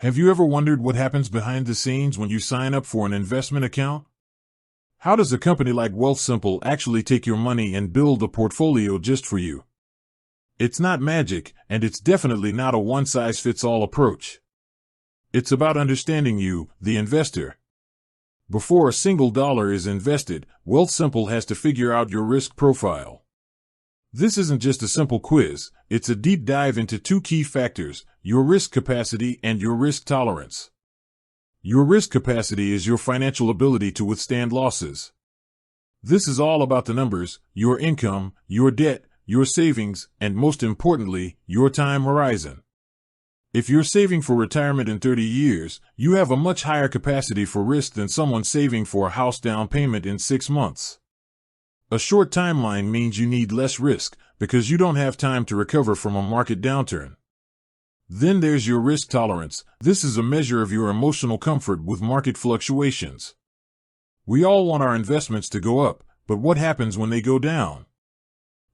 Have you ever wondered what happens behind the scenes when you sign up for an investment account? How does a company like Wealthsimple actually take your money and build a portfolio just for you? It's not magic, and it's definitely not a one-size-fits-all approach. It's about understanding you, the investor. Before a single dollar is invested, Wealthsimple has to figure out your risk profile. This isn't just a simple quiz, it's a deep dive into two key factors, your risk capacity and your risk tolerance. Your risk capacity is your financial ability to withstand losses. This is all about the numbers, your income, your debt, your savings, and most importantly, your time horizon. If you're saving for retirement in 30 years, you have a much higher capacity for risk than someone saving for a house down payment in 6 months. A short timeline means you need less risk because you don't have time to recover from a market downturn. Then there's your risk tolerance. This is a measure of your emotional comfort with market fluctuations. We all want our investments to go up, but what happens when they go down?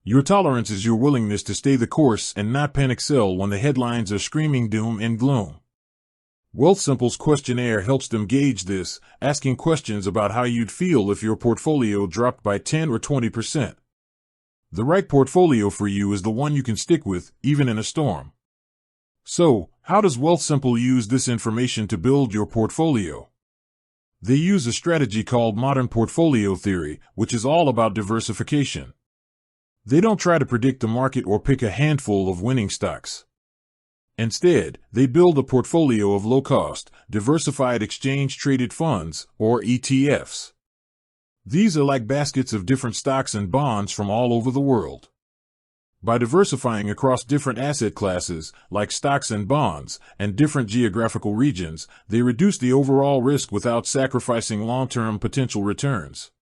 Your tolerance is your willingness to stay the course and not panic sell when the headlines are screaming doom and gloom. Wealthsimple's questionnaire helps them gauge this, asking questions about how you'd feel if your portfolio dropped by 10 or 20%. The right portfolio for you is the one you can stick with, even in a storm. So, how does Wealthsimple use this information to build your portfolio? They use a strategy called modern portfolio theory, which is all about diversification. They don't try to predict the market or pick a handful of winning stocks. Instead, they build a portfolio of low-cost, diversified exchange-traded funds, or ETFs. These are like baskets of different stocks and bonds from all over the world. By diversifying across different asset classes, like stocks and bonds, and different geographical regions, they reduce the overall risk without sacrificing long-term potential returns.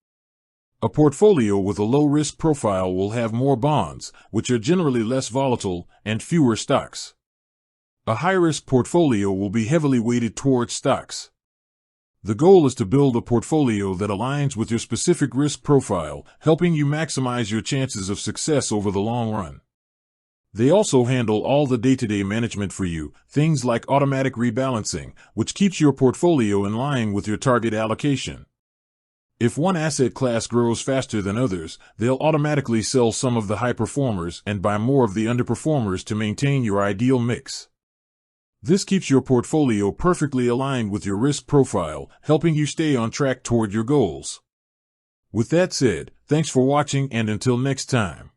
A portfolio with a low-risk profile will have more bonds, which are generally less volatile, and fewer stocks. A high-risk portfolio will be heavily weighted towards stocks. The goal is to build a portfolio that aligns with your specific risk profile, helping you maximize your chances of success over the long run. They also handle all the day-to-day management for you, things like automatic rebalancing, which keeps your portfolio in line with your target allocation. If one asset class grows faster than others, they'll automatically sell some of the high performers and buy more of the underperformers to maintain your ideal mix. This keeps your portfolio perfectly aligned with your risk profile, helping you stay on track toward your goals. With that said, thanks for watching, and until next time.